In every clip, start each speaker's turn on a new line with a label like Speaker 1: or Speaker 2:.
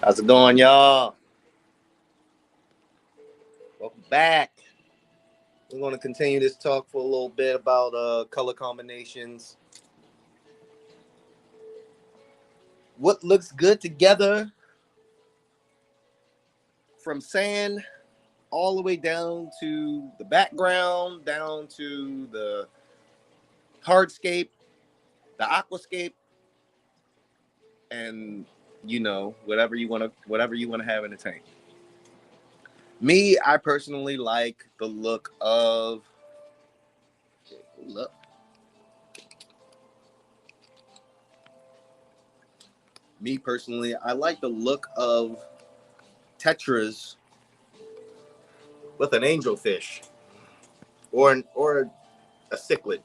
Speaker 1: How's it going, y'all? Welcome back. We're going to continue this talk for a little bit about color combinations. What looks good together from sand all the way down to the background, down to the hardscape, the aquascape, and whatever you want to have in the tank. Me, I personally like the look of look. Me personally, I like the look of tetras with an angelfish or a cichlid.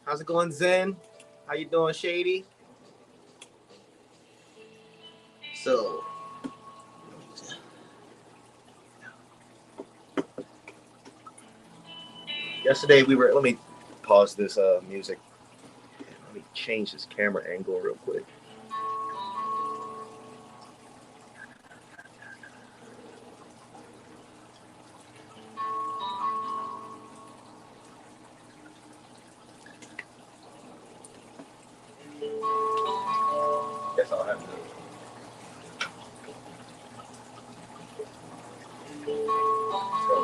Speaker 1: How's it going, Zen? How you doing, Shady? So, yesterday we were. Let me pause this music. Let me change this camera angle real quick. Guess I'll have to turn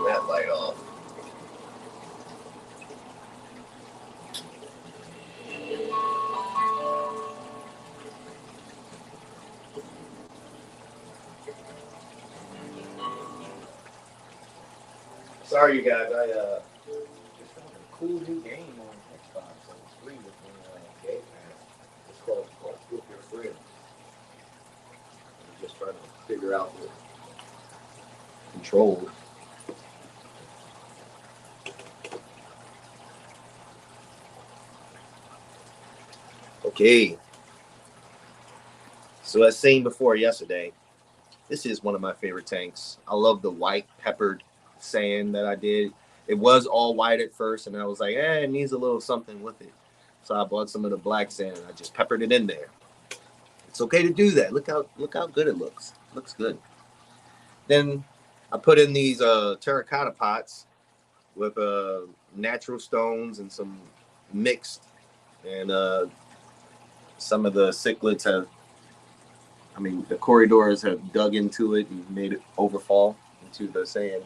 Speaker 1: that light off. Sorry, you guys. I just found a cool new game on Xbox. It's free with Game Pass. It's called Golf with Your Friends. I'm just trying to figure out the controls. Okay. So as seen before yesterday, this is one of my favorite tanks. I love the white peppered sand that I did. It was all white at first, and I was like, it needs a little something with it. So I bought some of the black sand. I just peppered it in there. It's okay to do that. Look how good it looks. Looks good. Then I put in these terracotta pots with natural stones and some mixed, and some of the cichlids have. I mean, the corridors have dug into it and made it overfall into the sand,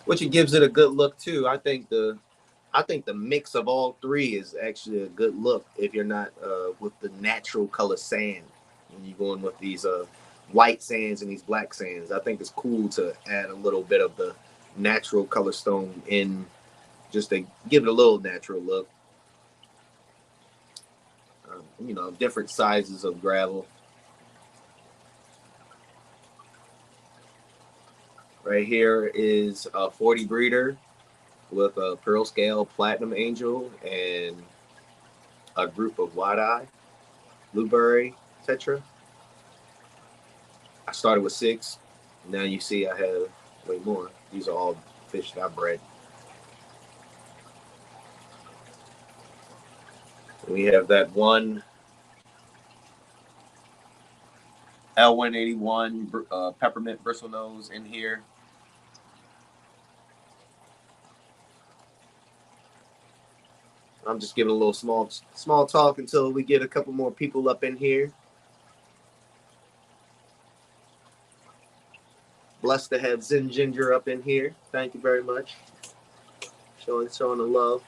Speaker 1: which it gives it a good look too. I think the mix of all three is actually a good look if you're not with the natural color sand. When you're going with these white sands and these black sands, I think it's cool to add a little bit of the natural color stone in, just to give it a little natural look. Different sizes of gravel. Right here is a 40 breeder with a pearl scale platinum angel and a group of wide eye blueberry tetra. I started with 6. Now you see I have way more. These are all fish that I bred. We have that one L181 peppermint bristlenose in here. I'm just giving a little small talk until we get a couple more people up in here. Blessed to have Zen Ginger up in here. Thank you very much. Showing the love.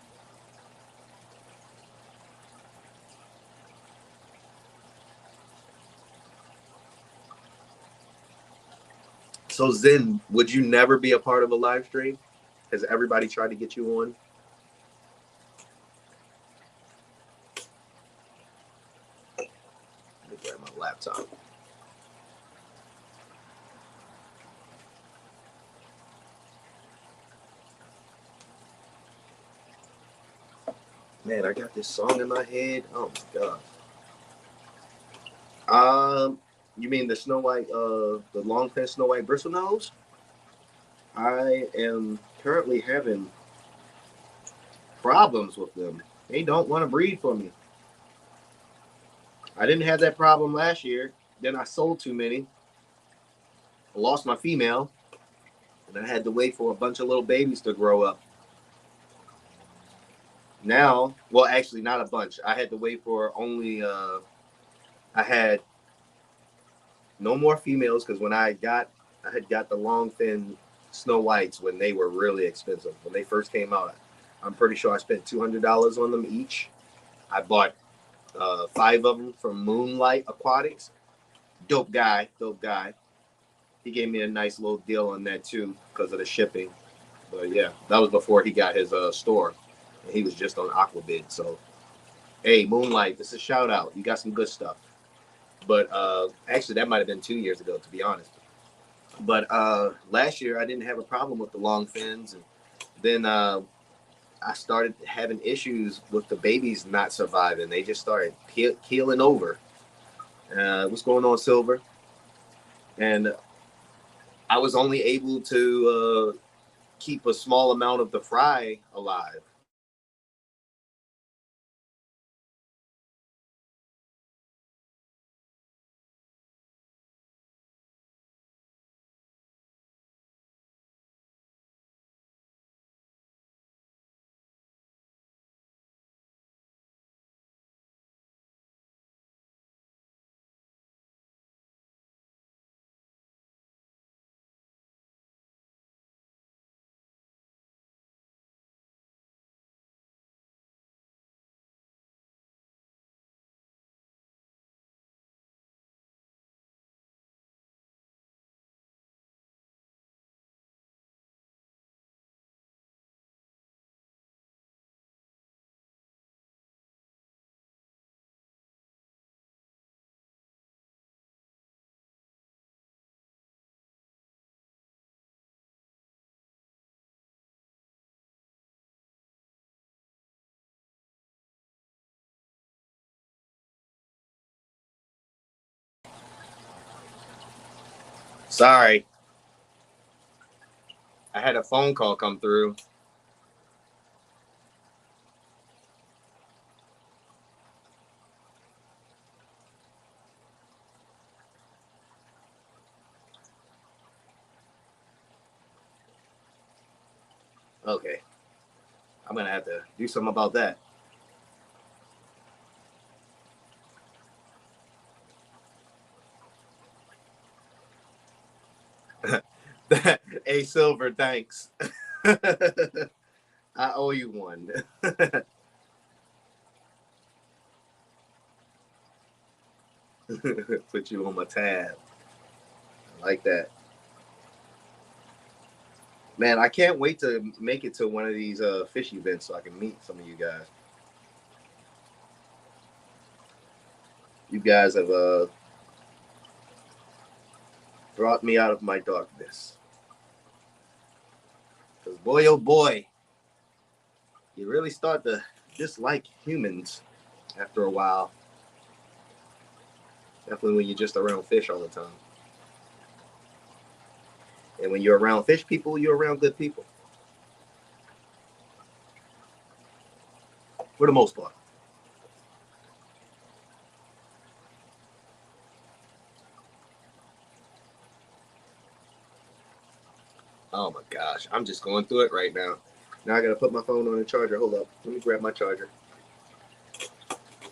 Speaker 1: So Zen, would you never be a part of a live stream? Has everybody tried to get you on? Let me grab my laptop. Man, I got this song in my head. Oh my god. You mean the Snow White, the long fin Snow White bristlenose? I am currently having problems with them. They don't want to breed for me. I didn't have that problem last year. Then I sold too many. I lost my female, and I had to wait for a bunch of little babies to grow up. Now, well, actually, not a bunch. I had to wait for only. I had no more females because I had got the long fin Snow Whites when they were really expensive. When they first came out, I'm pretty sure I spent $200 on them each. I bought 5 of them from Moonlight Aquatics. Dope guy, dope guy. He gave me a nice little deal on that too because of the shipping. But yeah, that was before he got his store, and he was just on Aquabid. So hey, Moonlight, this is a shout out. You got some good stuff. But actually, that might have been 2 years ago, to be honest. But last year, I didn't have a problem with the long fins, and then I started having issues with the babies not surviving. They just started keeling over. What's going on, Silver? And I was only able to keep a small amount of the fry alive. Sorry, I had a phone call come through. Okay, I'm gonna have to do something about that. Hey, Silver, thanks. I owe you one. Put you on my tab. I like that. Man, I can't wait to make it to one of these fish events so I can meet some of you guys. You guys have brought me out of my darkness. Because boy, oh boy, you really start to dislike humans after a while. Definitely when you're just around fish all the time. And when you're around fish people, you're around good people. For the most part. Oh my gosh, I'm just going through it right now. Now I gotta put my phone on the charger. Hold up, let me grab my charger.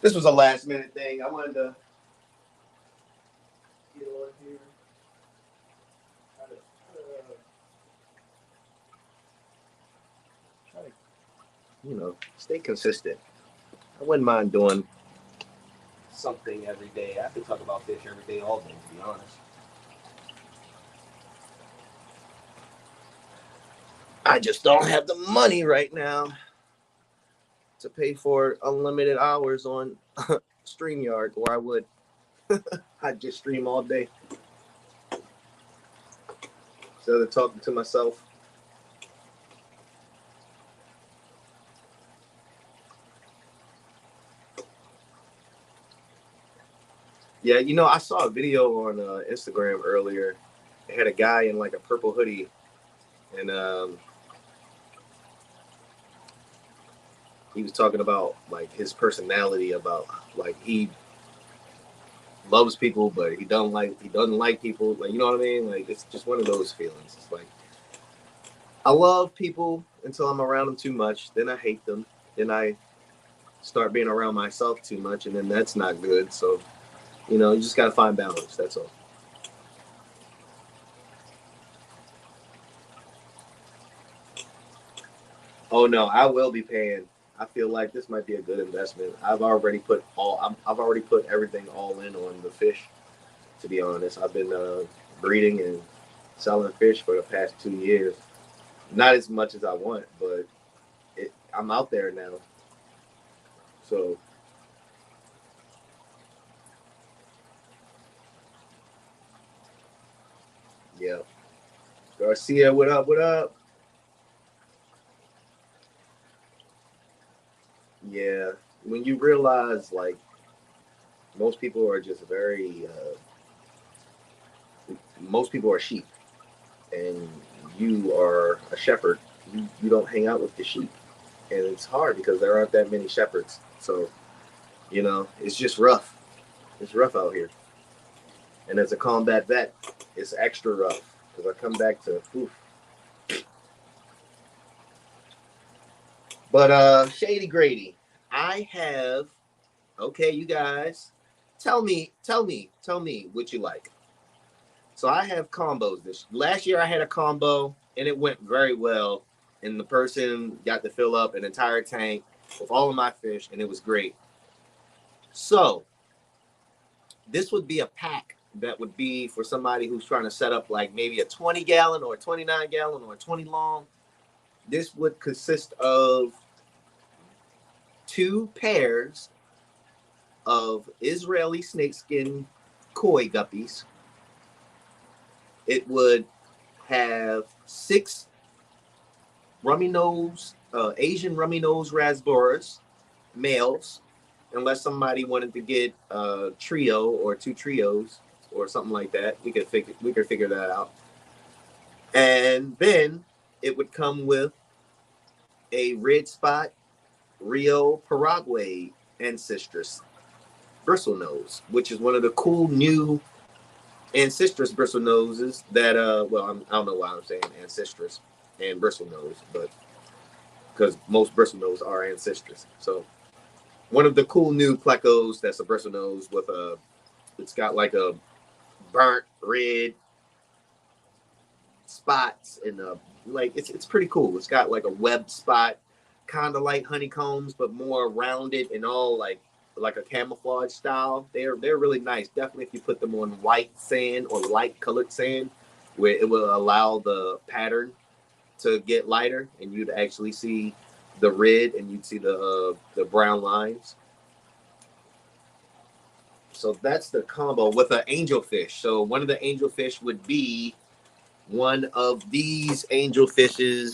Speaker 1: This was a last minute thing. I wanted to get on here. Try to, stay consistent. I wouldn't mind doing something every day. I could talk about fish every day, all day, to be honest. I just don't have the money right now to pay for unlimited hours on StreamYard, or I would. I'd just stream all day instead of talking to myself. Yeah, I saw a video on Instagram earlier. It had a guy in like a purple hoodie, and he was talking about like his personality, about like loves people, but he doesn't like people. Like, you know what I mean? Like, it's just one of those feelings. It's like I love people until I'm around them too much. Then I hate them. Then I start being around myself too much, and then that's not good. So, you just gotta find balance. That's all. Oh no, I will be paying. I feel like this might be a good investment. I've already put everything all in on the fish. To be honest, I've been breeding and selling fish for the past 2 years. Not as much as I want, but I'm out there now. So yeah, Garcia, what up? What up? Yeah, when you realize like most people are just very, most people are sheep, and you are a shepherd. You don't hang out with the sheep, and it's hard because there aren't that many shepherds. So it's just rough. It's rough out here. And as a combat vet, it's extra rough because I come back to oof. But Shady Grady, I have okay, you guys, tell me what you like. So I have combos. This last year I had a combo and it went very well. And the person got to fill up an entire tank with all of my fish, and it was great. So this would be a pack that would be for somebody who's trying to set up like maybe a 20 gallon or a 29 gallon or a 20 long. This would consist of two pairs of Israeli snakeskin koi guppies. It would have six rummy nose, Asian rummy nose rasboras, males, unless somebody wanted to get a trio or two trios or something like that. We could figure that out. And then it would come with a red spot Rio Paraguay ancestress bristle nose, which is one of the cool new ancestress bristle noses that I don't know why I'm saying ancestress and bristle nose, but because most bristle nose are ancestress. So one of the cool new plecos that's a bristle nose with it's got like a burnt red spots and like it's pretty cool. It's got like a web spot, kind of like honeycombs, but more rounded and all like a camouflage style. They're really nice. Definitely if you put them on white sand or light colored sand, where it will allow the pattern to get lighter, and you'd actually see the red and you'd see the brown lines. So that's the combo with an angelfish. So one of the angelfish would be one of these angelfishes,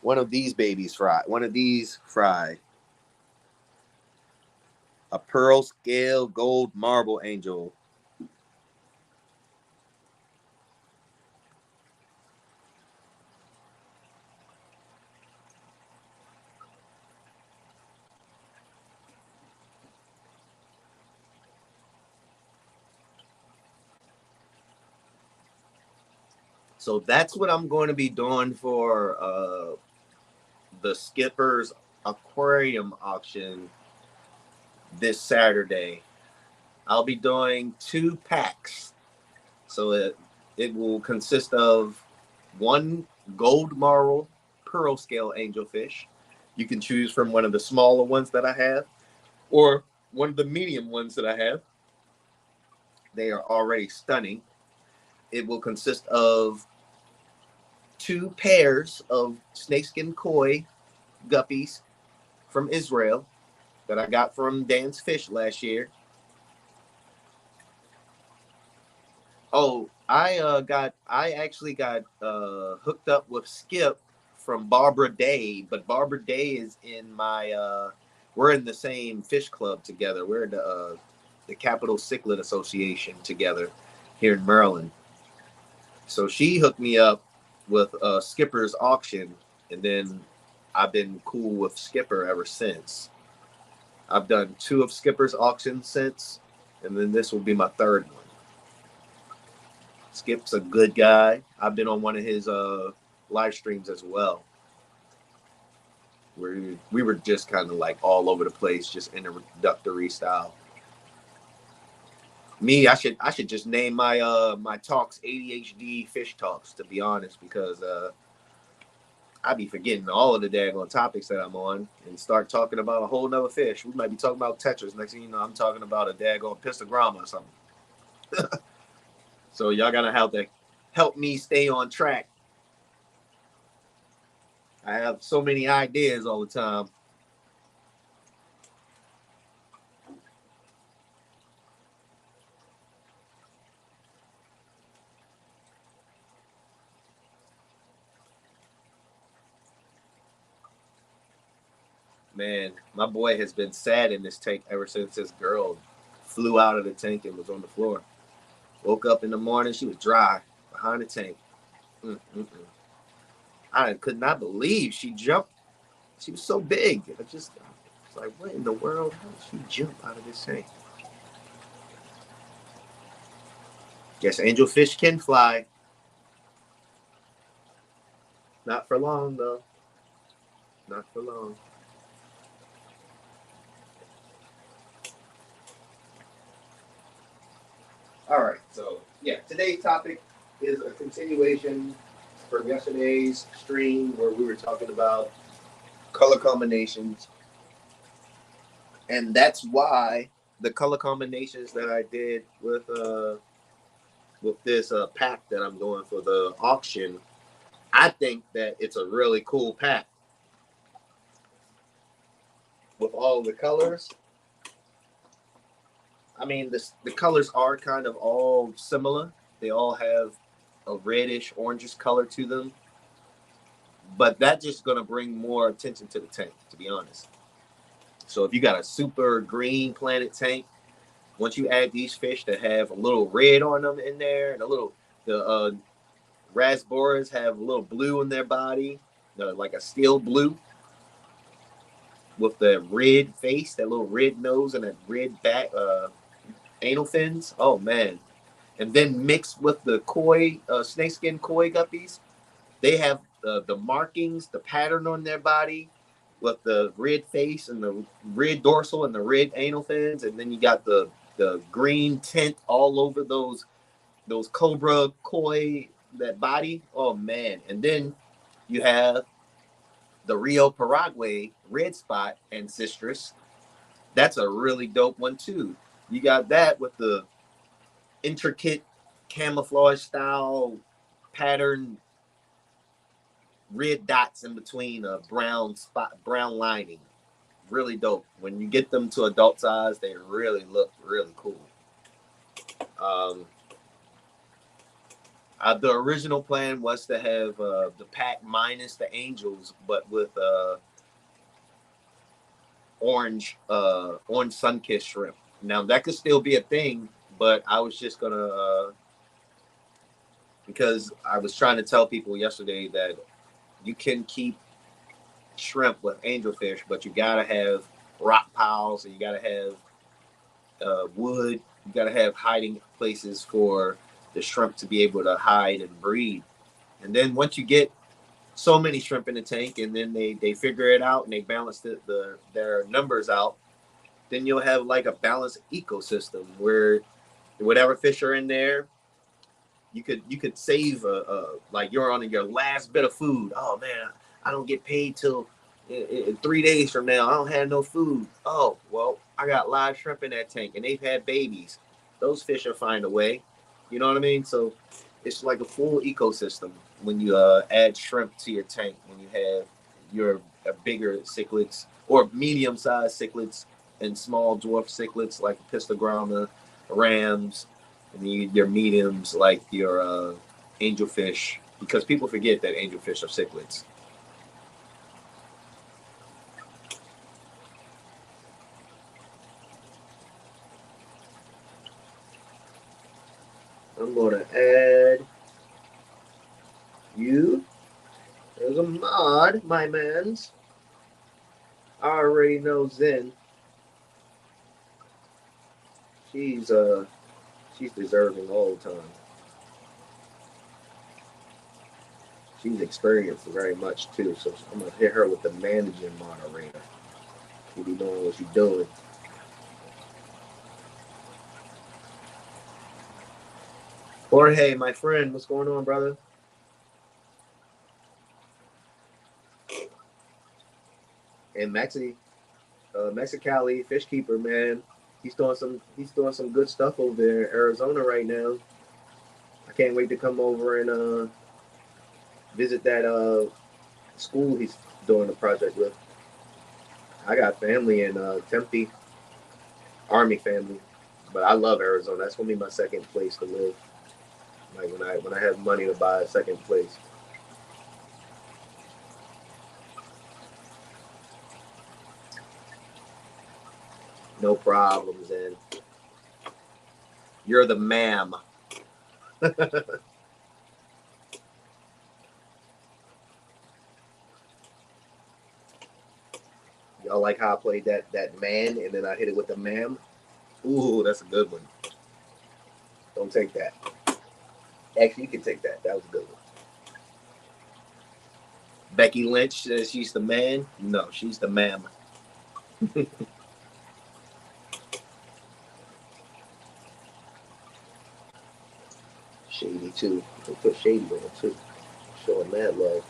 Speaker 1: one of these babies fry, one of these fry, a pearl scale gold marble angel. So that's what I'm going to be doing for the Skipper's Aquarium auction this Saturday. I'll be doing two packs. So it will consist of one gold marl pearl scale angelfish. You can choose from one of the smaller ones that I have or one of the medium ones that I have. They are already stunning. It will consist of two pairs of snakeskin koi guppies from Israel that I got from Dan's Fish last year. Oh, I actually got hooked up with Skip from Barbara Day, but Barbara Day is in my we're in the same fish club together. We're in the Capital Cichlid Association together here in Maryland. So she hooked me up with Skipper's auction, and then I've been cool with Skipper ever since. I've done 2 of Skipper's auctions since, and then this will be my 3rd one. Skip's a good guy. I've been on one of his live streams as well, where we were just kind of like all over the place, just introductory style. Me, I should just name my my talks ADHD fish talks, to be honest, because I be forgetting all of the daggone topics that I'm on and start talking about a whole nother fish. We might be talking about tetras. Next thing you know, I'm talking about a daggone pistogramma or something. So y'all gotta have to help me stay on track. I have so many ideas all the time. Man, my boy has been sad in this tank ever since his girl flew out of the tank and was on the floor. Woke up in the morning, she was dry behind the tank. I could not believe she jumped. She was so big. I was like, what in the world? How did she jump out of this tank? Guess angelfish can fly. Not for long, though. Not for long. All right, so yeah, today's topic is a continuation from yesterday's stream where we were talking about color combinations. And that's why the color combinations that I did with this pack that I'm doing for the auction, I think that it's a really cool pack with all the colors. I mean, the colors are kind of all similar. They all have a reddish, orangish color to them. But that's just going to bring more attention to the tank, to be honest. So if you got a super green planet tank, once you add these fish that have a little red on them in there, and the Rasboras have a little blue in their body, like a steel blue, with the red face, that little red nose, and that red back anal fins. Oh man! And then mixed with the koi snakeskin koi guppies, they have the markings, the pattern on their body, with the red face and the red dorsal and the red anal fins, and then you got the green tint all over those cobra koi, that body. Oh man! And then you have the Rio Paraguay red spot ancestris. That's a really dope one too. You got that with the intricate camouflage style pattern, red dots in between a brown lining. Really dope. When you get them to adult size, they really look really cool. The original plan was to have the pack minus the angels, but with orange sun-kissed shrimp. Now that could still be a thing, but I was just gonna because I was trying to tell people yesterday that you can keep shrimp with angelfish, but you gotta have rock piles, and you gotta have wood. You gotta have hiding places for the shrimp to be able to hide and breed. And then once you get so many shrimp in the tank, and then they figure it out and they balance their numbers out, then you'll have like a balanced ecosystem where whatever fish are in there, you could save like you're on your last bit of food. Oh man, I don't get paid till in 3 days from now. I don't have no food. Oh well, I got live shrimp in that tank, and they've had babies. Those fish will find a way. You know what I mean? So it's like a full ecosystem when you add shrimp to your tank. When you have your bigger cichlids or medium-sized cichlids and small dwarf cichlids like pistogramma, rams, and your mediums like your angelfish, because people forget that angelfish are cichlids. I'm going to add you as a mod, my mans. I already know Zen. She's she's deserving all the time. She's experienced very much too. So I'm gonna hit her with the managing moderator. She be doing what she's doing. Jorge, my friend, what's going on, brother? And Mexicali, fish keeper, man. He's doing some good stuff over there in Arizona right now. I can't wait to come over and visit that school he's doing the project with. I got family in Tempe, Army family, but I love Arizona. That's gonna be my second place to live. Like when I have money to buy a second place. No problems, and you're the ma'am. Y'all like how I played that man and then I hit it with the ma'am? Ooh, that's a good one. Don't take that. Actually, you can take that. That was a good one. Becky Lynch says she's the man. No, she's the ma'am. Shady too. They put Shady on too. Showing mad love.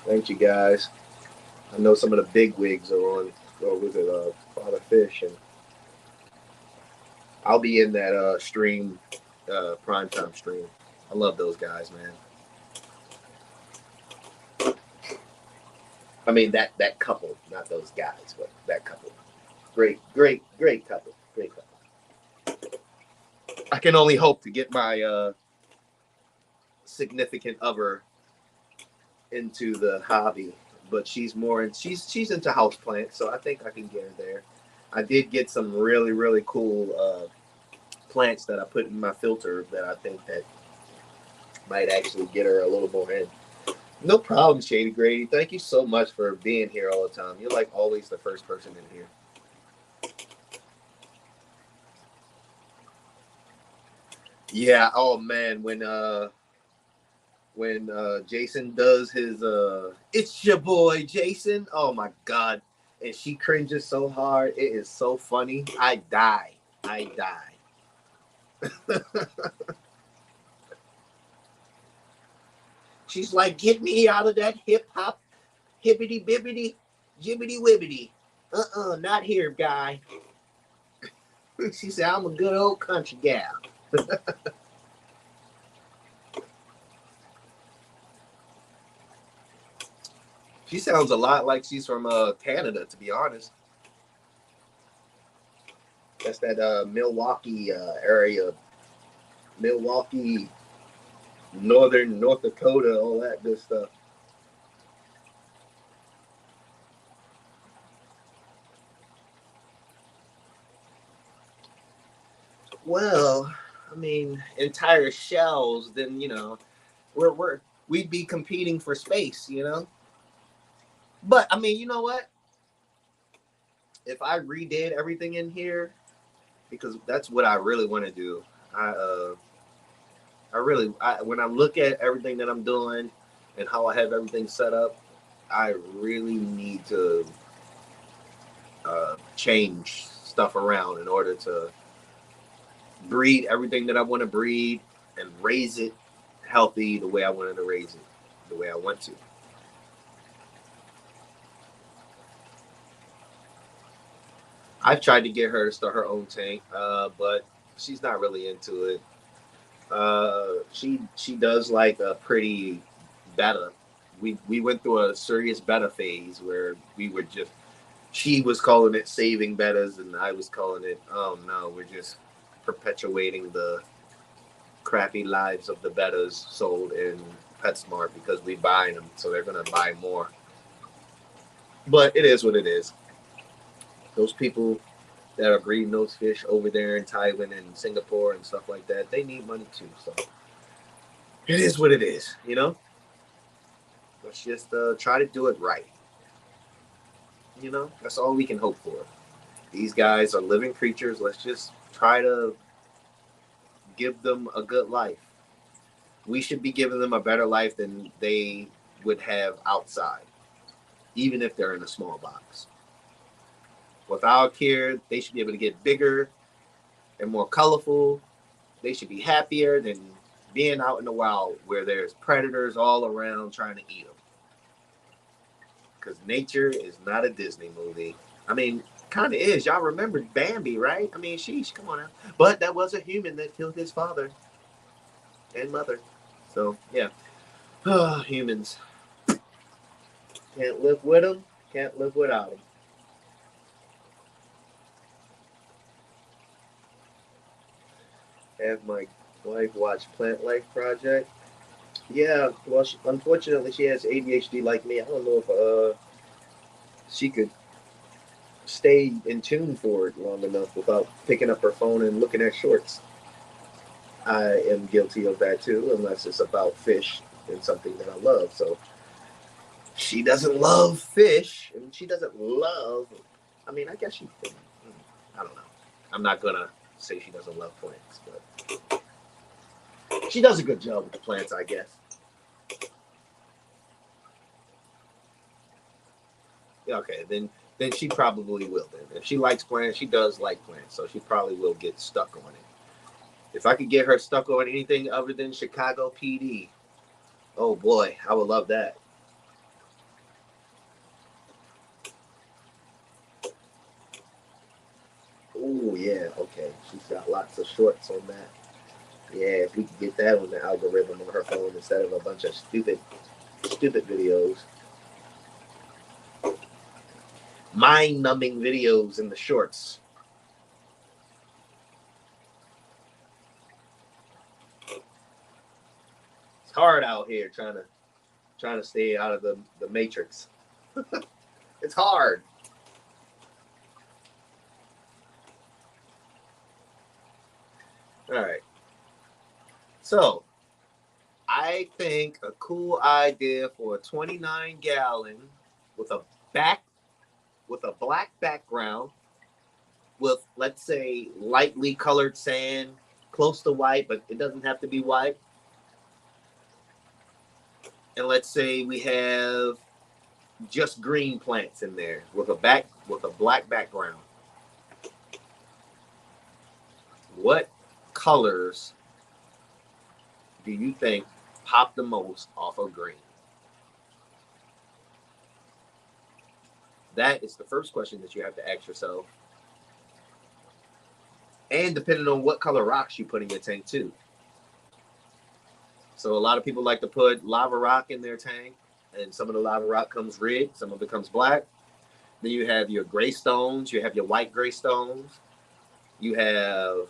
Speaker 1: Thank you guys. I know some of the big wigs are on. Or was it Father Fish, and I'll be in that stream, primetime stream. I love those guys, man. I mean that couple, not those guys, but that couple. Great, great, great couple. Great couple. I can only hope to get my significant other into the hobby, but she's into houseplants, so I think I can get her there. I did get some really really cool plants that I put in my filter that I think that might actually get her a little more in. No problem, Shady Grady. Thank you so much for being here all the time. You're like always the first person in here. Yeah. Oh man, when Jason does his it's your boy Jason. Oh my god. And she cringes so hard. It is so funny. I die. I die. She's like, get me out of that hip hop, hibbity bibbity, jibbity wibbity. Not here, guy. She said, I'm a good old country gal. She sounds a lot like she's from Canada, to be honest. That's that Milwaukee area, Milwaukee, northern North Dakota, all that good stuff. Well, I mean, entire shells, then we'd be competing for space, you know. But I mean, you know what? If I redid everything in here, because that's what I really want to do. I when I look at everything that I'm doing and how I have everything set up, I really need to change stuff around in order to breed everything that I want to breed and raise it healthy the way I wanted to raise it, the way I want to. I've tried to get her to start her own tank, but she's not really into it. She does like a pretty beta. We went through a serious beta phase where we were just she was calling it saving betas and I was calling it oh no, we're just perpetuating the crappy lives of the betas sold in PetSmart because we buying them, so they're gonna buy more. But it is what it is. Those people that are breeding those fish over there in Thailand and Singapore and stuff like that, they need money too. So it is what it is, you know. Let's just try to do it right. You know, that's all we can hope for. These guys are living creatures. Let's just try to give them a good life. We should be giving them a better life than they would have outside, even if they're in a small box. With our care, they should be able to get bigger and more colorful. They should be happier than being out in the wild where there's predators all around trying to eat them. Because nature is not a Disney movie. I mean, kind of is. Y'all remember Bambi, right? I mean, sheesh, come on now. But that was a human that killed his father and mother. So, yeah. Humans. Can't live with them, can't live without them. Have my wife watch Plant Life Project. Yeah, well, unfortunately, she has ADHD like me. I don't know if she could stay in tune for it long enough without picking up her phone and looking at shorts. I am guilty of that too, unless it's about fish and something that I love. So she doesn't love fish, and she doesn't love. I mean, I guess she. I don't know. I'm not gonna say she doesn't love plants, but she does a good job with the plants, I guess. Yeah, okay, then she probably will. Then, if she likes plants, she does like plants, so she probably will get stuck on it. If I could get her stuck on anything other than Chicago PD, oh boy, I would love that. Oh yeah, okay. She's got lots of shorts on that. Yeah, if we could get that on the algorithm on her phone instead of a bunch of stupid videos, mind-numbing videos in the shorts. It's hard out here trying to stay out of the matrix. It's hard. All right. So I think a cool idea for a 29-gallon with a back with a black background with, let's say, lightly colored sand, close to white, but it doesn't have to be white. And let's say we have just green plants in there with a black background. What colors do you think pop the most off of green? That is the first question that you have to ask yourself. And depending on what color rocks you put in your tank too. So a lot of people like to put lava rock in their tank, and some of the lava rock comes red, some of it comes black. Then you have your gray stones, you have your white gray stones, you have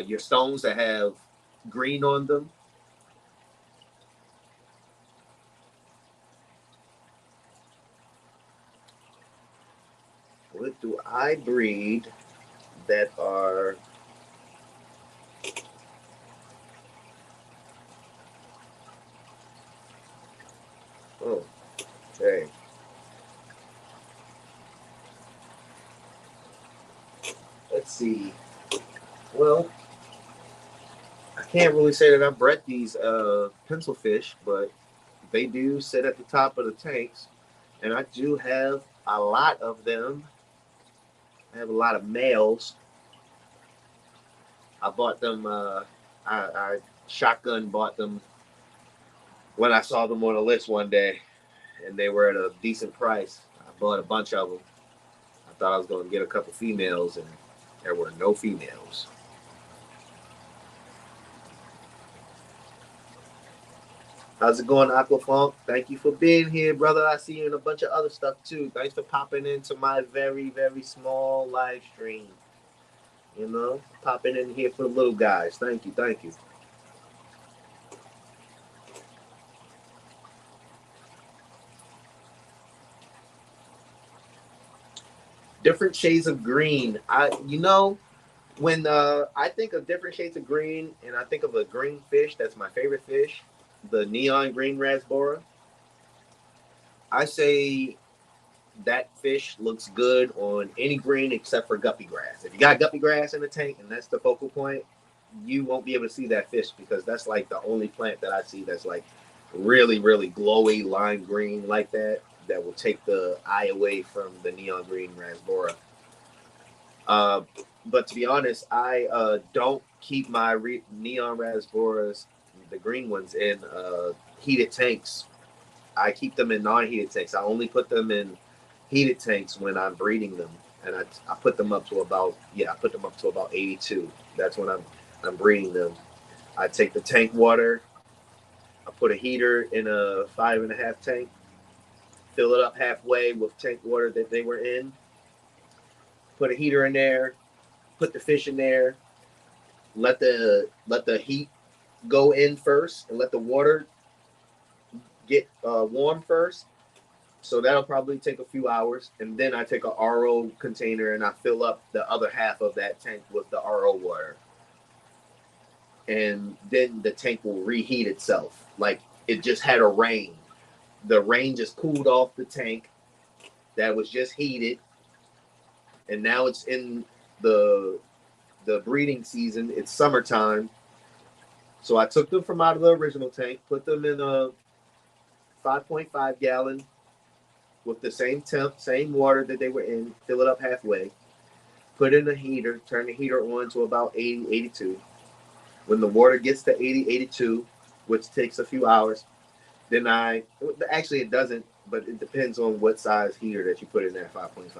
Speaker 1: your stones that have green on them. What do I breed that are oh okay. Let's see. Well, I can't really say that I've bred these pencil fish, but they do sit at the top of the tanks, and I do have a lot of them. I have a lot of males. I bought them. I shotgun bought them when I saw them on a list one day, and they were at a decent price. I bought a bunch of them. I thought I was going to get a couple females, and there were no females. How's it going, Aquafunk? Thank you for being here, brother. I see you in a bunch of other stuff too. Thanks for popping into my very, very small live stream. You know, popping in here for the little guys. Thank you, thank you. Different shades of green. When I think of different shades of green, and I think of a green fish, that's my favorite fish, the neon green rasbora. I say that fish looks good on any green except for guppy grass. If you got guppy grass in the tank and that's the focal point, you won't be able to see that fish because that's like the only plant that I see that's like really, really glowy lime green like that. That will take the eye away from the neon green rasbora. Uh, but to be honest, I don't keep my neon rasboras, the green ones, in heated tanks. I keep them in non-heated tanks. I only put them in heated tanks when I'm breeding them, and I put them up to about I put them up to about 82. That's when I'm breeding them. I take the tank water. I put a heater in a 5.5 tank. Fill it up halfway with tank water that they were in. Put a heater in there. Put the fish in there. Let the heat go in first, and let the water get warm first. So that'll probably take a few hours. And then I take a RO container and I fill up the other half of that tank with the RO water. And then the tank will reheat itself. Like it just had a rain. The rain just cooled off the tank that was just heated. And now it's in the breeding season. It's summertime. So I took them from out of the original tank, put them in a 5.5 gallon with the same temp, same water that they were in, fill it up halfway, put in a heater, turn the heater on to about 80, 82. When the water gets to 80, 82, which takes a few hours, then actually it doesn't, but it depends on what size heater that you put in there, 5.5.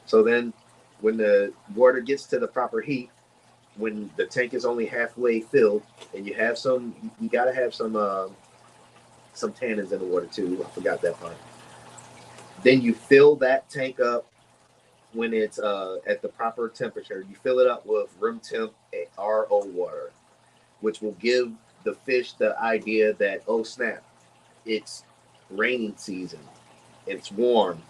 Speaker 1: So then when the water gets to the proper heat, when the tank is only halfway filled, and you got to have some tannins in the water too. I forgot that part. Then you fill that tank up when it's at the proper temperature. You fill it up with room temp RO water, which will give the fish the idea that, oh snap, it's raining season. It's warm.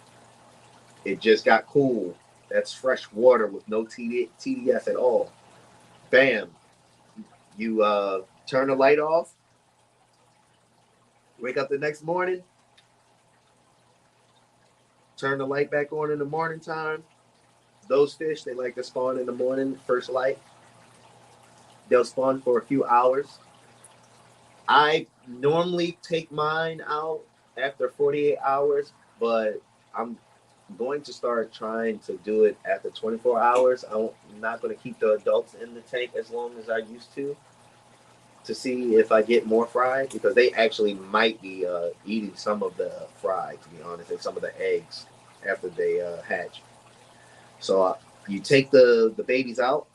Speaker 1: It just got cool. That's fresh water with no TDS at all. Bam. You turn the light off. Wake up the next morning. Turn the light back on in the morning time. Those fish, they like to spawn in the morning, first light. They'll spawn for a few hours. I normally take mine out after 48 hours, but I'm going to start trying to do it after 24 hours. I'm not going to keep the adults in the tank as long as I used to see if I get more fry, because they actually might be eating some of the fry, to be honest, and some of the eggs after they hatch. So you take the babies out,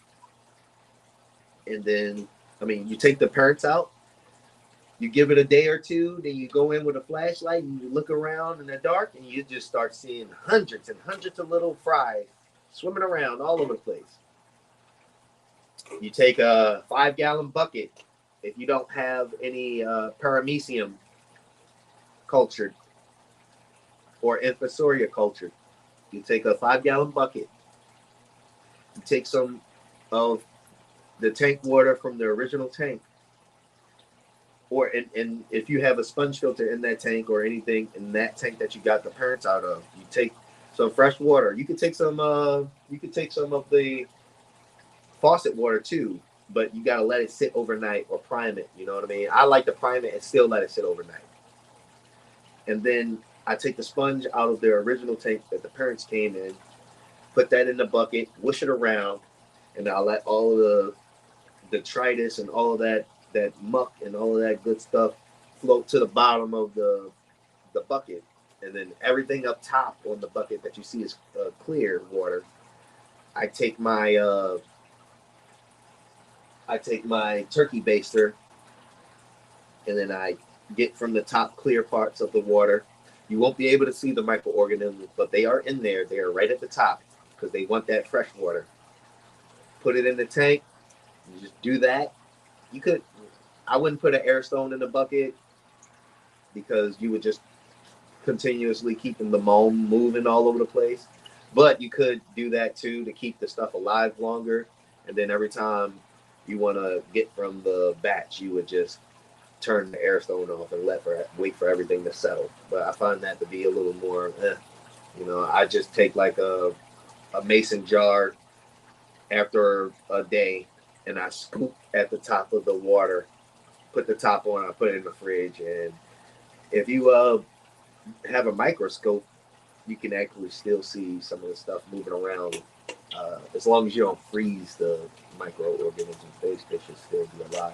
Speaker 1: and then, you take the parents out, you give it a day or two, then you go in with a flashlight and you look around in the dark, and you just start seeing hundreds and hundreds of little fry swimming around all over the place. You take a 5-gallon bucket. If you don't have any paramecium cultured or infusoria cultured, you take a 5-gallon bucket. You take some of the tank water from the original tank, or and if you have a sponge filter in that tank or anything in that tank that you got the parents out of, you take some fresh water. You could take some of the faucet water too, but you got to let it sit overnight or prime it. You know what I mean? I like to prime it and still let it sit overnight. And then I take the sponge out of their original tank that the parents came in, put that in the bucket, whoosh it around, and I'll let all of the detritus and all of that muck and all of that good stuff float to the bottom of the bucket. And then everything up top on the bucket that you see is clear water. I take my turkey baster, and then I get from the top clear parts of the water. You won't be able to see the microorganisms, but they are in there. They are right at the top because they want that fresh water. Put it in the tank. You just do that. I wouldn't put an air stone in the bucket because you would just continuously keeping the mold moving all over the place. But you could do that too to keep the stuff alive longer. And then every time you want to get from the batch, you would just turn the air stone off and wait for everything to settle. But I find that to be a little more You know, I just take like a mason jar after a day, and I scoop at the top of the water, put the top on, I put it in the fridge, and if you have a microscope, you can actually still see some of the stuff moving around. As long as you don't freeze the microorganisms, they should still be alive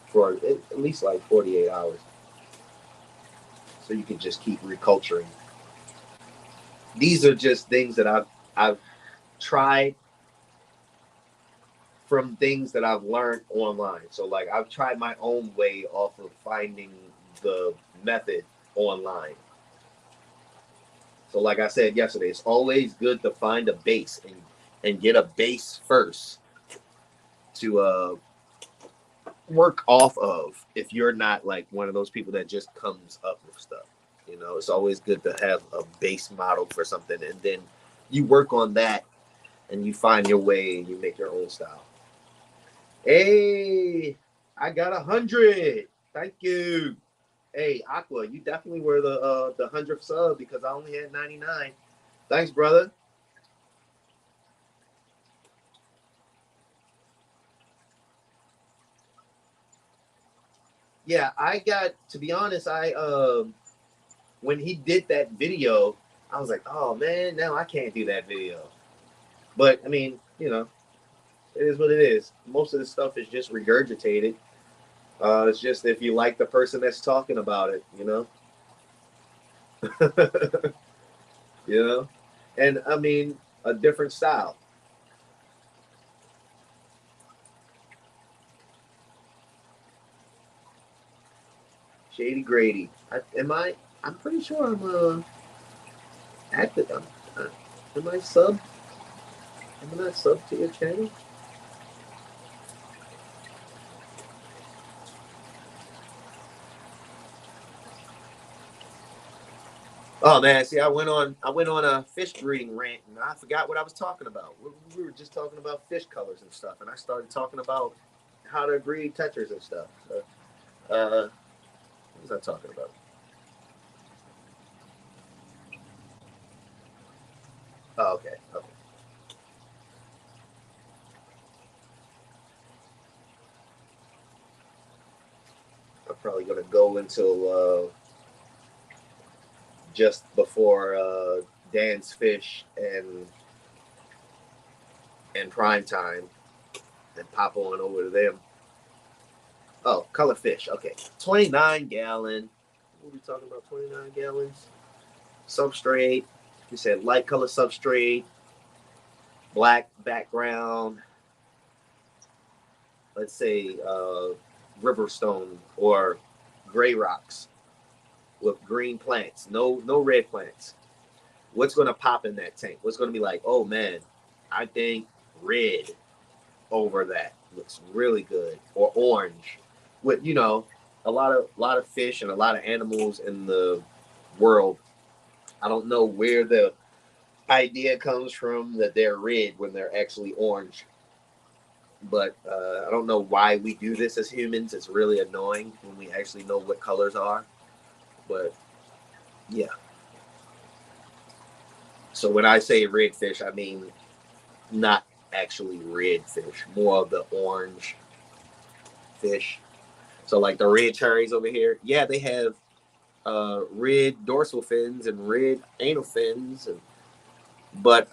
Speaker 1: for at least like 48 hours. So you can just keep reculturing. These are just things that I've tried from things that I've learned online. So like I've tried my own way off of finding the method online. So like I said yesterday, it's always good to find a base and get a base first to work off of if you're not like one of those people that just comes up with stuff. You know, it's always good to have a base model for something, and then you work on that and you find your way and you make your own style. Hey, I got 100. Thank you. Hey, Aqua, you definitely were the 100th sub because I only had 99. Thanks, brother. Yeah, I got to be honest. I when he did that video, I was like, oh man, now I can't do that video. But I mean, you know, it is what it is. Most of the stuff is just regurgitated. It's just if you like the person that's talking about it, you know. You know, and I mean a different style. Shady Grady. Am I? I'm pretty sure I'm active. Am I sub? Am I not sub to your channel? Oh man, see, I went on a fish breeding rant, and I forgot what I was talking about. We were just talking about fish colors and stuff, and I started talking about how to breed tetras and stuff. So, what was I talking about? Oh, okay, okay. I'm probably gonna go until just before Dan's Fish and Prime Time, and pop on over to them. Oh, color fish. Okay, 29 gallon. What are we talking about? 29 gallons. Substrate. You said light color substrate, black background. Let's say Riverstone or gray rocks with green plants. No red plants. What's going to pop in that tank? What's going to be like? Oh man, I think red over that looks really good, or orange. With a lot of fish and a lot of animals in the world. I don't know where the idea comes from that they're red when they're actually orange. But I don't know why we do this as humans. It's really annoying when we actually know what colors are. But yeah. So when I say red fish, I mean not actually red fish, more of the orange fish. So like the red cherries over here, yeah, they have red dorsal fins and red anal fins, but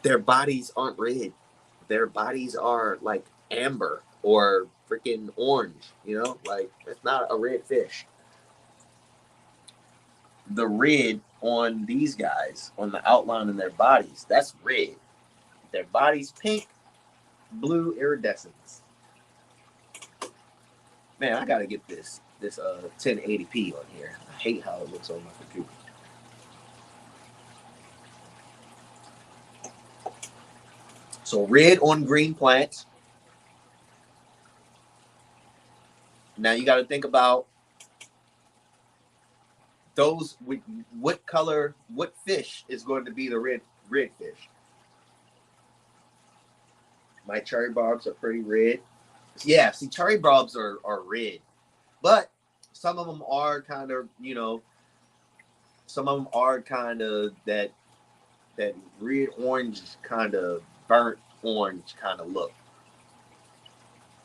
Speaker 1: their bodies aren't red. Their bodies are like amber or freaking orange. Like it's not a red fish. The red on these guys, on the outline in their bodies, that's red. Their bodies pink, blue iridescence. Man, I gotta get this 1080p on here. I hate how it looks on my computer. So red on green plants. Now you got to think about those. What color? What fish is going to be the red fish? My cherry barbs are pretty red. Yeah, see, cherry barbs are red, but some of them are kind of Some of them are kind of that red orange kind of burnt orange kind of look.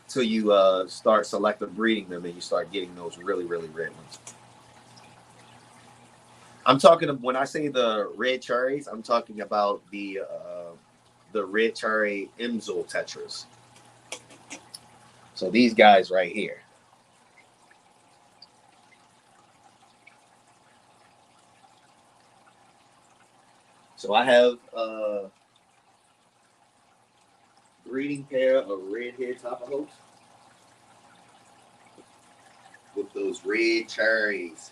Speaker 1: Till you start selective breeding them and you start getting those really really red ones. I'm talking when I say the red cherries, I'm talking about the red cherry Imzul tetras. So these guys right here. So I have a breeding pair of red-head Tapajos with those red cherries.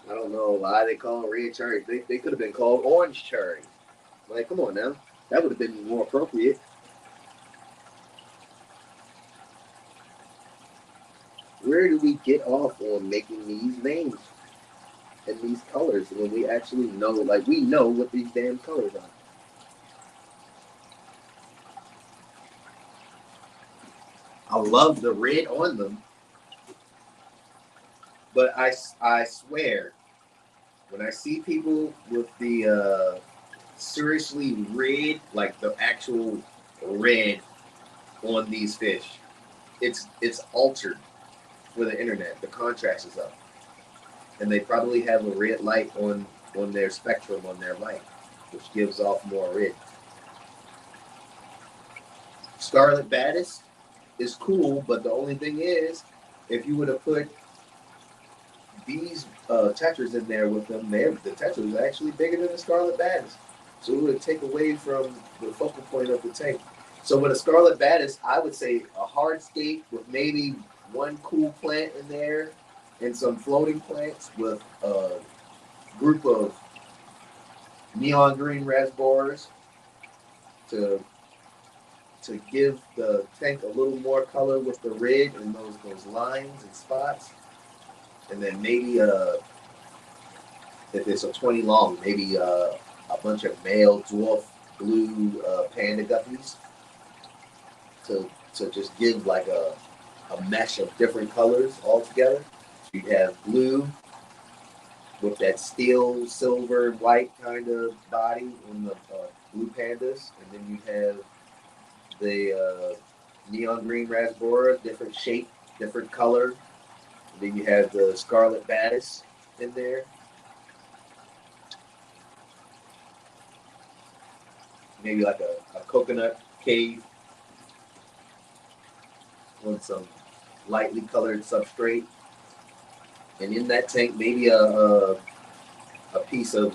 Speaker 1: I don't know why they call them red cherries. They could have been called orange cherries. Like, come on now. That would have been more appropriate. Where do we get off on making these names and these colors when we actually know, like, we know what these damn colors are? I love the red on them, but I swear, when I see people with the seriously red, like the actual red on these fish, it's altered for the internet. The contrast is up, and they probably have a red light on their spectrum on their light, which gives off more red. Scarlet Baddest is cool, but the only thing is, if you would have put these tetras in there with them, the tetra is actually bigger than the Scarlet Baddest. So it would take away from the focal point of the tank. So with a Scarlet Baddest, I would say a hard skate with maybe one cool plant in there and some floating plants with a group of neon green raspberries to give the tank a little more color with the red and those lines and spots. And then maybe if it's a 20 long, maybe a bunch of male dwarf blue panda guppies to just give like a mesh of different colors all together. You have blue with that steel, silver, white kind of body in the blue pandas, and then you have the neon green raspberry, different shape, different color. And then you have the Scarlet Baddest in there. Maybe like a coconut cave on some lightly colored substrate. And in that tank, maybe a piece of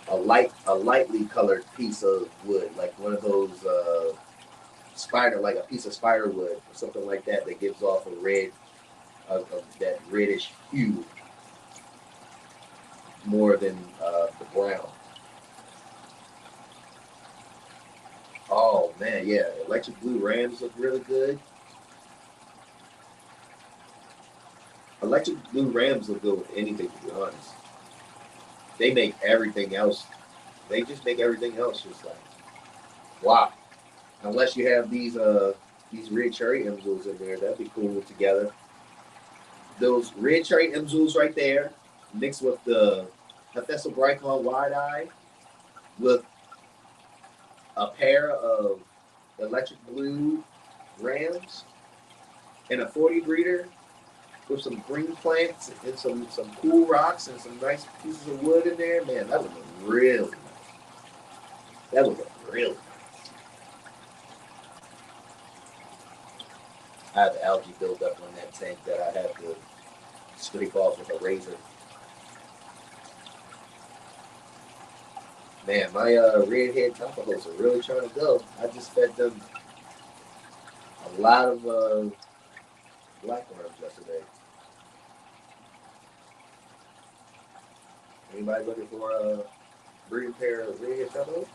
Speaker 1: a lightly colored piece of wood, like one of those like a piece of spider wood or something like that gives off a red, of that reddish hue more than the brown. Oh man, yeah, electric blue rams look really good. Electric blue rams look good with anything, to be honest. They make everything else. They just make everything else just like wow. Unless you have these red cherry Imzuls in there, that'd be cool together. Those red cherry Imzuls right there, mixed with the Hephaestus Brycon wide eye, with a pair of electric blue rams and a 40 breeder with some green plants and some cool rocks and some nice pieces of wood in there, man, that would look really nice. That would look really nice. I have algae buildup on that tank that I have to scrape off with a razor. Man, my redhead Tapajos are really trying to go. I just fed them a lot of black worms yesterday. Anybody looking for a breeding pair of redhead Tapajos?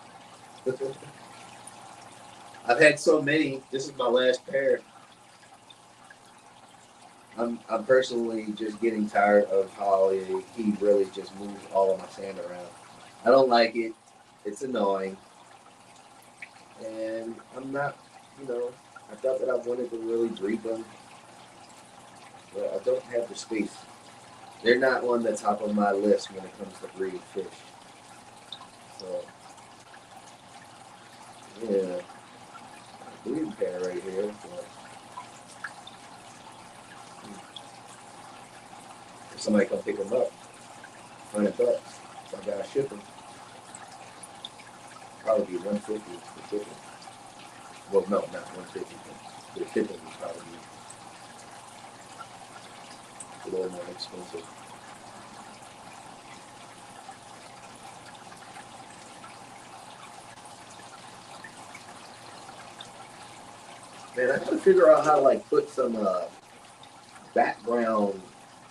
Speaker 1: I've had so many. This is my last pair. I'm personally just getting tired of how he really just moves all of my sand around. I don't like it. It's annoying. And I'm not, I thought that I wanted to really breed them, but I don't have the space they're not on the top of my list when it comes to breeding fish. So yeah, breeding pair right here. But if somebody come pick them up, $100. So I gotta ship them. Probably be 150 for shipping. Well, no, not 150. But the shipping would probably be a little more expensive. Man, I gotta figure out how to like put some background.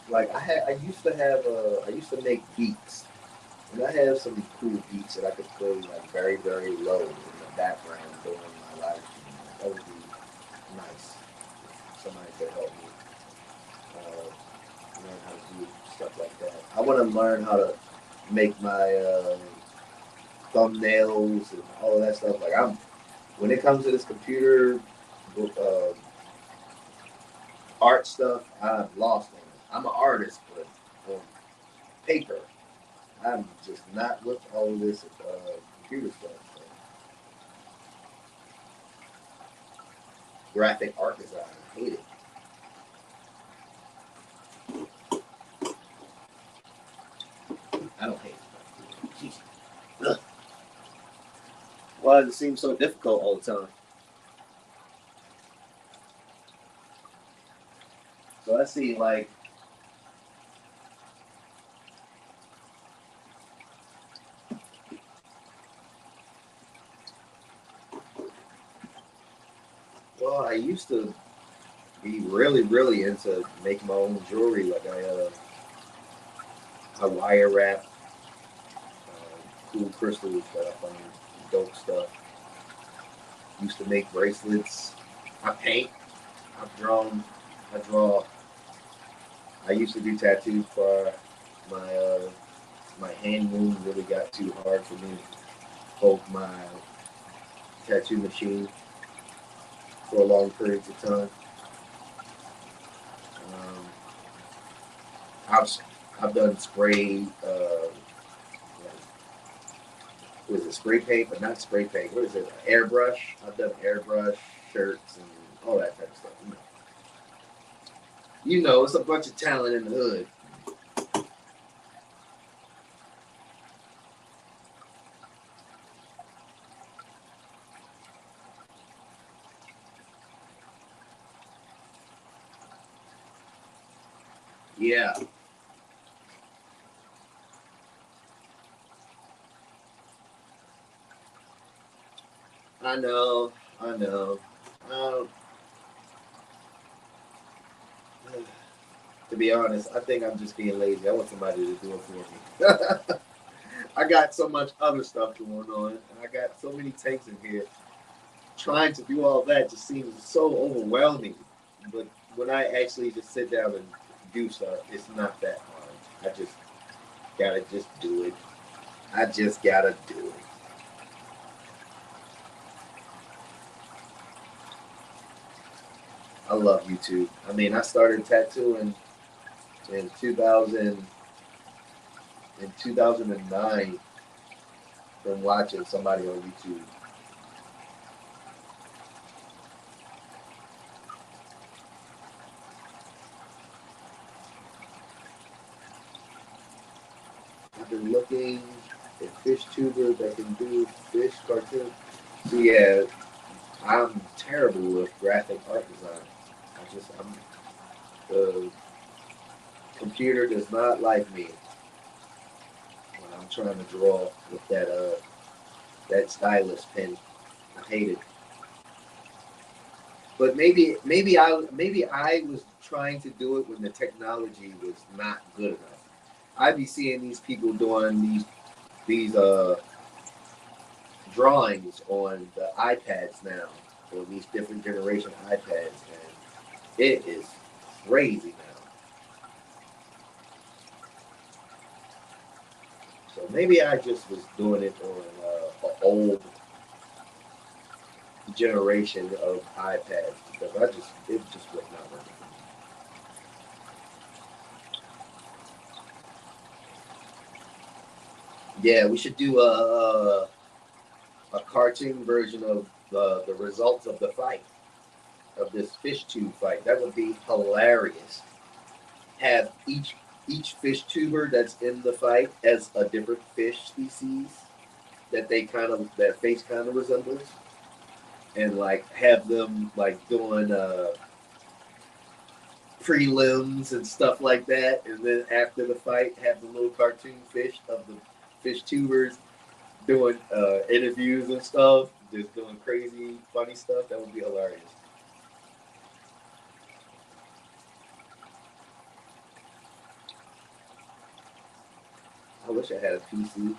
Speaker 1: Like I used to have I used to make beats, and I have some cool beats that I could play like very very low in the background during my live stream. That would be nice. If somebody could help me learn how to do stuff like that. I want to learn how to make my thumbnails and all of that stuff. Like when it comes to this computer uh, art stuff, I'm lost on it. I'm an artist, but on paper, I'm just not with all of this computer stuff. So. Graphic art design, I hate it. I don't hate it. Ugh. Why does it seem so difficult all the time? So I see like well, I used to be really, really into making my own jewelry. Like I wire wrap cool crystals that I find dope stuff. Used to make bracelets. I paint. I've drawn. I draw. I used to do tattoos for my hand wound really got too hard for me to hold my tattoo machine for long periods of time. Um, I've I've done spray. What is it? Spray paint, but not spray paint. What is it? Airbrush. I've done airbrush shirts and all that type of stuff. It's a bunch of talent in the hood. Yeah, I know. I know. Um, to be honest, I think I'm just being lazy. I want somebody to do it for me. I got so much other stuff going on, and I got so many tanks in here. Trying to do all that just seems so overwhelming. But when I actually just sit down and do stuff, it's not that hard. I just gotta just do it. I just gotta do it. I love YouTube. I mean, I started tattooing in 2009 from watching somebody on YouTube. I've been looking at fish tubers that can do fish cartoons. So yeah, I'm terrible with graphic art design. The computer does not like me when I'm trying to draw with that stylus pen. I hate it. But maybe I was trying to do it when the technology was not good enough. I'd be seeing these people doing these drawings on the iPads now, or these different generation iPads, and it is crazy now. So maybe I just was doing it on an old generation of iPads because it just was not working. Yeah, we should do a cartoon version of the results of the fight, of this fish tube fight. That would be hilarious. Have each fish tuber that's in the fight as a different fish species that they kind of that face kind of resembles, and like have them like doing prelims and stuff like that, and then after the fight, have the little cartoon fish of the fish tubers doing interviews and stuff, just doing crazy, funny stuff. That would be hilarious. I wish I had a PC.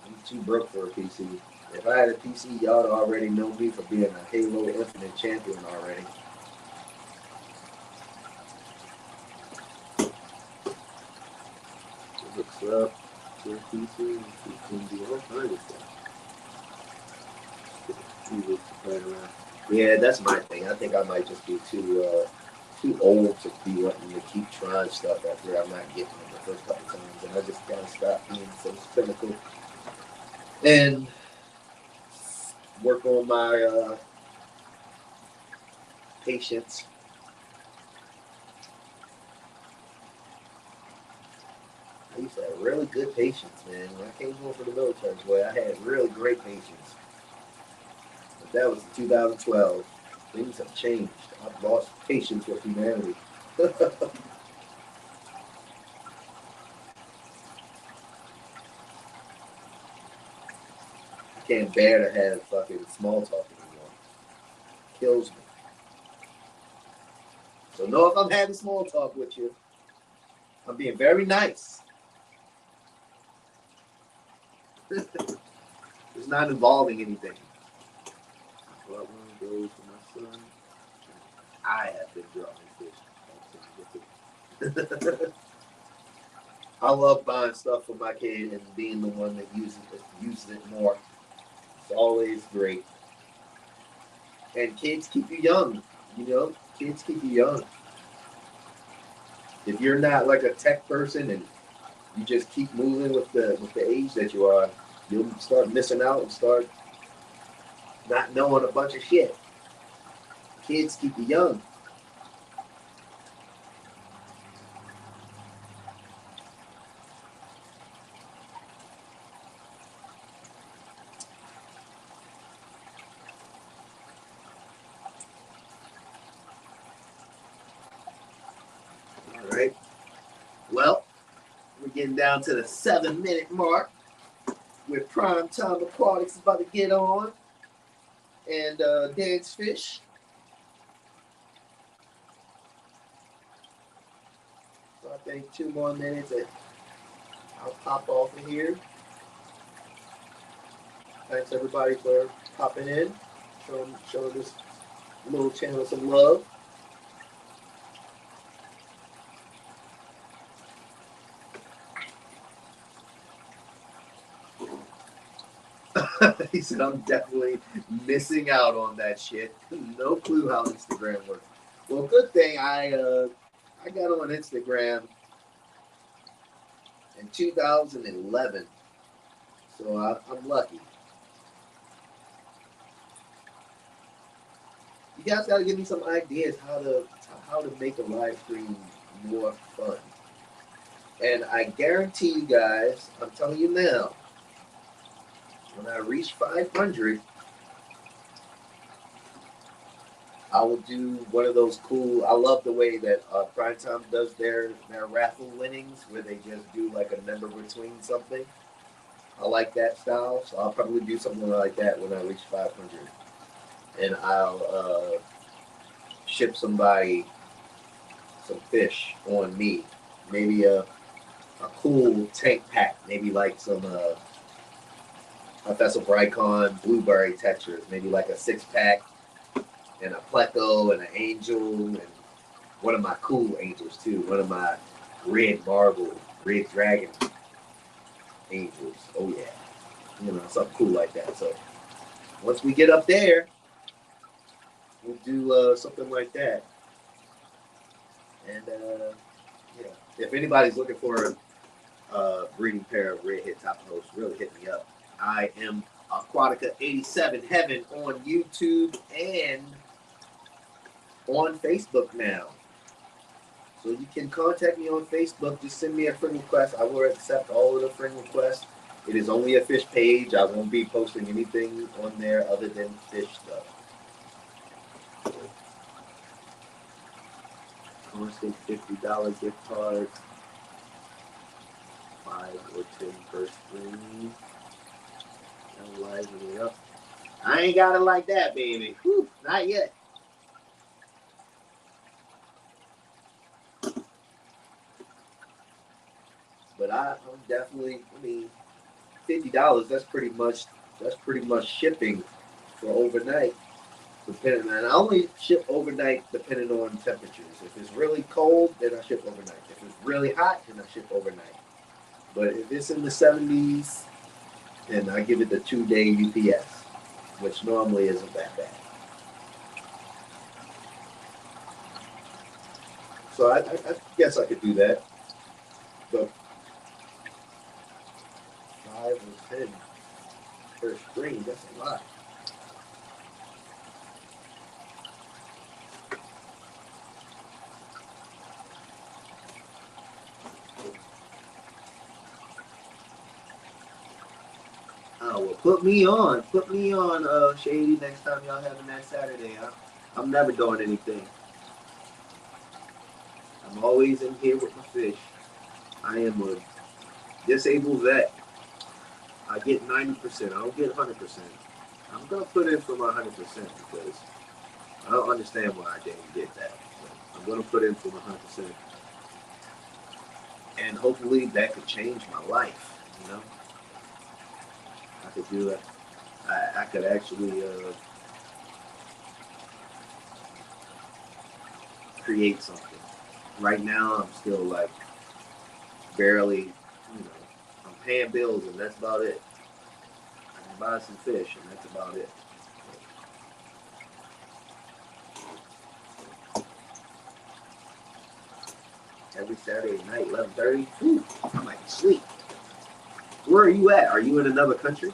Speaker 1: I'm too broke for a PC. If I had a PC, y'all already know me for being a Halo Infinite champion already. Looks up to a PC. You can do all kinds of stuff. Yeah, that's my thing. I think I might just be too old to be wanting to keep trying stuff after I'm not getting it the first couple times, and I just gotta stop being so cynical and work on my patience. I used to have really good patience, man. When I came home from the military, boy, I had really great patience. But that was 2012. Things have changed. I've lost patience with humanity. I can't bear to have fucking small talk anymore. Kills me. So know if I'm having small talk with you, I'm being very nice. It's not involving anything. What one goes for my son? I have been drawing fish. I love buying stuff for my kid and being the one that uses it more. It's always great. And kids keep you young. You know, kids keep you young. If you're not like a tech person and you just keep moving with the age that you are, you'll start missing out and start not knowing a bunch of shit. Kids keep you young. All right. Well, we're getting down to the 7-minute mark with Prime Time Aquatics is about to get on and Dance Fish. So I think 2 more minutes and I'll pop off of here. Thanks everybody for popping in, showing this little channel some love. He said, I'm definitely missing out on that shit. No clue how Instagram works. Well, good thing I got on Instagram in 2011, so I'm lucky. You guys got to give me some ideas how to make a live stream more fun. And I guarantee you guys, I'm telling you now, when I reach 500, I will do one of those cool. I love the way that Primetime does their raffle winnings, where they just do like a number between something. I like that style, so I'll probably do something like that when I reach 500, and I'll ship somebody some fish on me. Maybe a cool tank pack, maybe like some Vessel Bricon blueberry textures, maybe like a 6-pack and a pleco and an angel and one of my cool angels too, one of my red marble, red dragon angels. Oh yeah, something cool like that. So once we get up there, we'll do something like that. And yeah, if anybody's looking for breeding pair of redhead Tapajos, really hit me up. I am Aquatica87 Heaven on YouTube and on Facebook now. So you can contact me on Facebook. Just send me a friend request. I will accept all of the friend requests. It is only a fish page. I won't be posting anything on there other than fish stuff. Constant $50 gift cards. 5 or 10 per screen. That'll liven it up. I ain't got it like that, baby. Whew, not yet. But I'm definitely, I mean, $50, that's pretty much shipping for overnight. Depending, and I only ship overnight depending on temperatures. If it's really cold, then I ship overnight. If it's really hot, then I ship overnight. But if it's in the 70s, then I give it the 2-day UPS, which normally isn't that bad. So I guess I could do that. But 5 or 10 per screen, that's a lot. Oh, well, put me on, Shady, next time y'all having that Saturday. I'm never doing anything. I'm always in here with my fish. I am a disabled vet. I get 90%. I don't get 100%. I'm going to put in for my 100% because I don't understand why I didn't get that. So I'm going to put in for my 100%. And hopefully that could change my life, you know? I could do it. I could actually create something. Right now, I'm still like barely, you know, I'm paying bills and that's about it. I can buy some fish and that's about it. Every Saturday night, 11:30. I might sleep. Where are you at? Are you in another country?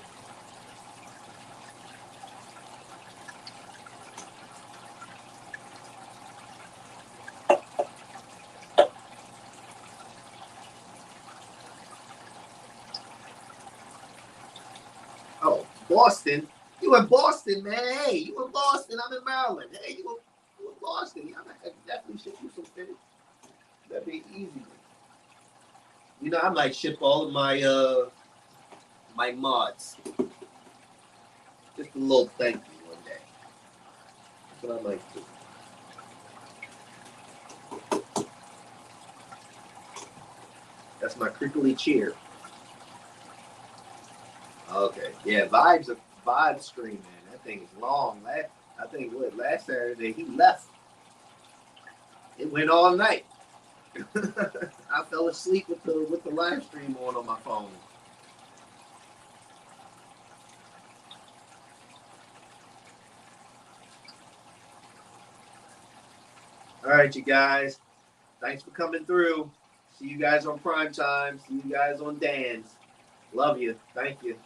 Speaker 1: Oh, Boston. You in Boston, man. Hey, you in Boston. I'm in Maryland. Hey, you in Boston. Yeah, I can definitely ship you some fish. That'd be easy. You know, I might ship all of my mods. Just a little thank you one day. That's what I might do. That's my crinkly cheer. Okay. Yeah, Vibes screen, man. That thing is long. I think last Saturday he left. It went all night. I fell asleep with the live stream on my phone. All right, you guys. Thanks for coming through. See you guys on Prime Time. See you guys on Dan's. Love you. Thank you.